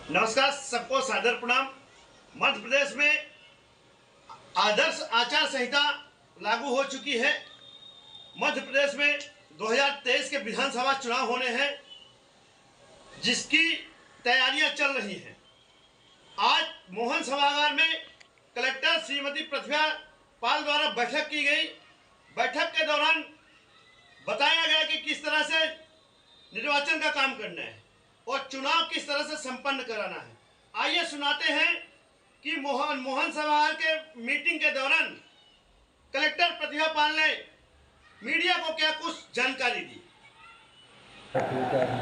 नमस्कार, सबको सादर प्रणाम। मध्य प्रदेश में आदर्श आचार संहिता लागू हो चुकी है। मध्य प्रदेश में 2023 के विधानसभा चुनाव होने हैं, जिसकी तैयारियां चल रही हैं। आज मोहन सभागार में कलेक्टर श्रीमती प्रतिभा पाल द्वारा बैठक की गई। बैठक के दौरान बताया गया कि किस तरह से निर्वाचन का काम करना है और चुनाव किस तरह से संपन्न कराना है। आइए सुनाते हैं कि मोहन सभागार के मीटिंग के दौरान कलेक्टर प्रतिभा पाल ने मीडिया को क्या कुछ जानकारी दी।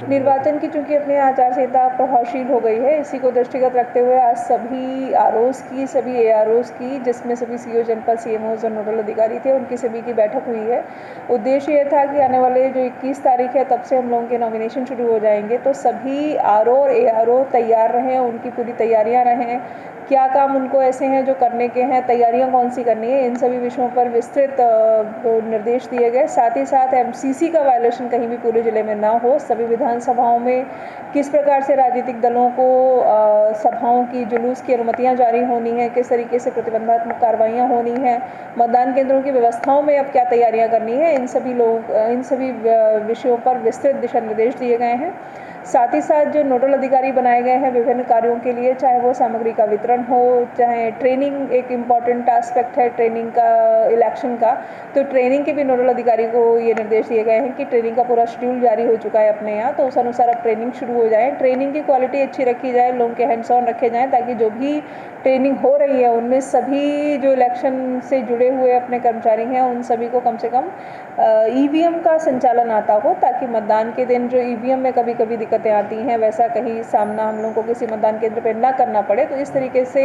निर्वाचन की चूंकि अपनी आचार संहिता प्रभावशील हो गई है, इसी को दृष्टिगत रखते हुए आज सभी सभी एआरओज की, जिसमें सभी सीओ जनपद, सीएमओज और नोडल अधिकारी थे, उनकी सभी की बैठक हुई है। उद्देश्य ये था कि आने वाले जो 21 तारीख है तब से हम लोगों के नॉमिनेशन शुरू हो जाएंगे, तो सभी आरओ और एआरओ तैयार रहें, उनकी पूरी तैयारियाँ रहें, क्या काम उनको ऐसे हैं जो करने के हैं, तैयारियां कौन सी करनी है, इन सभी विषयों पर विस्तृत निर्देश दिए गए। साथ ही साथ एमसीसी का वायलेशन कहीं भी पूरे ज़िले में ना हो। सभी विधानसभाओं में किस प्रकार से राजनीतिक दलों को सभाओं की, जुलूस की अनुमतियां जारी होनी है, किस तरीके से प्रतिबंधात्मक कार्रवाइयां होनी है, मतदान केंद्रों की व्यवस्थाओं में अब क्या तैयारियां करनी है, इन सभी विषयों पर विस्तृत दिशा निर्देश दिए गए हैं। साथ ही साथ जो नोडल अधिकारी बनाए गए हैं विभिन्न कार्यों के लिए, चाहे वो सामग्री का वितरण हो, चाहे ट्रेनिंग एक इम्पॉर्टेंट एस्पेक्ट है ट्रेनिंग का, इलेक्शन का, तो ट्रेनिंग के भी नोडल अधिकारी को ये निर्देश दिए गए हैं कि ट्रेनिंग का पूरा शेड्यूल जारी हो चुका है अपने यहाँ, तो उस अनुसार अब ट्रेनिंग शुरू हो जाए। ट्रेनिंग की क्वालिटी अच्छी रखी जाए, लोगों के हैंड्स ऑन रखे जाएँ, ताकि जो भी ट्रेनिंग हो रही है उनमें सभी जो इलेक्शन से जुड़े हुए अपने कर्मचारी हैं उन सभी को कम से कम ईवीएम का संचालन आता हो, ताकि मतदान के दिन जो ईवीएम में कभी कभी दिक्कतें आती हैं वैसा कहीं सामना हम लोगों को किसी मतदान केंद्र पर ना करना पड़े। तो इस तरीके से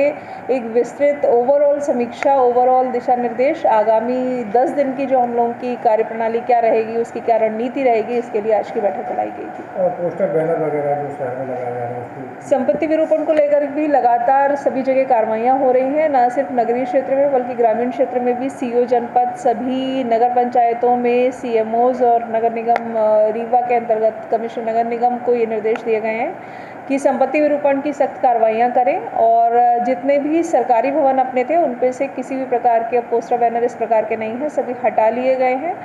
एक विस्तृत ओवरऑल समीक्षा, ओवरऑल दिशा निर्देश, आगामी 10 दिन की जो हम लोगों की कार्यप्रणाली क्या रहेगी, उसकी क्या रणनीति रहेगी, इसके लिए आज की बैठक बुलाई गई थी। और पोस्टर बैनर वगैरह जो शहर में लगाए जा रहे हैं, संपत्ति विरूपण को लेकर भी लगातार सभी जगह कार्रवाइयाँ हो रही हैं, न सिर्फ नगरीय क्षेत्र में बल्कि ग्रामीण क्षेत्र में भी। सीओ जनपद, सभी नगर पंचायतों में सीएमओज और नगर निगम रीवा के अंतर्गत कमिश्नर नगर निगम को ये निर्देश दिए गए हैं कि संपत्ति विरूपण की सख्त कार्रवाइयाँ करें, और जितने भी सरकारी भवन अपने थे उन पे से किसी भी प्रकार के पोस्टर बैनर इस प्रकार के नहीं हैं, सभी हटा लिए गए हैं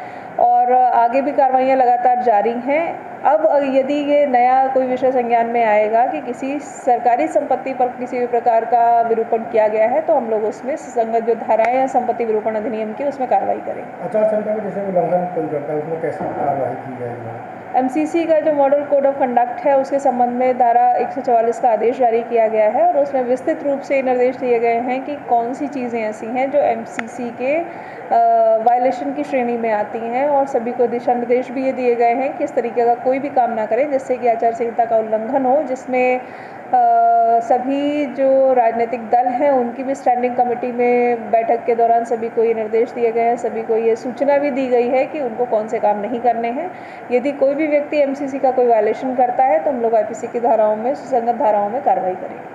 और आगे भी कार्रवाइयाँ लगातार जारी हैं। अब यदि ये नया कोई विषय संज्ञान में आएगा कि किसी सरकारी संपत्ति पर किसी भी प्रकार का विरूपण किया गया है, तो हम लोग उसमें संगत जो धाराएं हैं संपत्ति विरूपण अधिनियम की, उसमें कार्रवाई करेंगे। आचार संहिता में जैसे उल्लंघन कोई करता है उसमें कैसे कार्रवाई की जाएगी? एमसीसी का जो मॉडल कोड ऑफ कंडक्ट है उसके संबंध में धारा 144 का आदेश जारी किया गया है, और उसमें विस्तृत रूप से निर्देश दिए गए हैं कि कौन सी चीज़ें ऐसी हैं जो एमसीसी के वायलेशन की श्रेणी में आती हैं, और सभी को दिशा निर्देश भी ये दिए गए हैं कि इस तरीके का कोई भी काम ना करें जिससे कि आचार संहिता का उल्लंघन हो, जिसमें सभी जो राजनीतिक दल हैं उनकी भी स्टैंडिंग कमेटी में बैठक के दौरान सभी को ये निर्देश दिए गए हैं, सभी को ये सूचना भी दी गई है कि उनको कौन से काम नहीं करने हैं। यदि कोई भी व्यक्ति एमसीसी का कोई वायलेशन करता है तो हम लोग आईपीसी की धाराओं में, सुसंगत धाराओं में कार्रवाई करेंगे।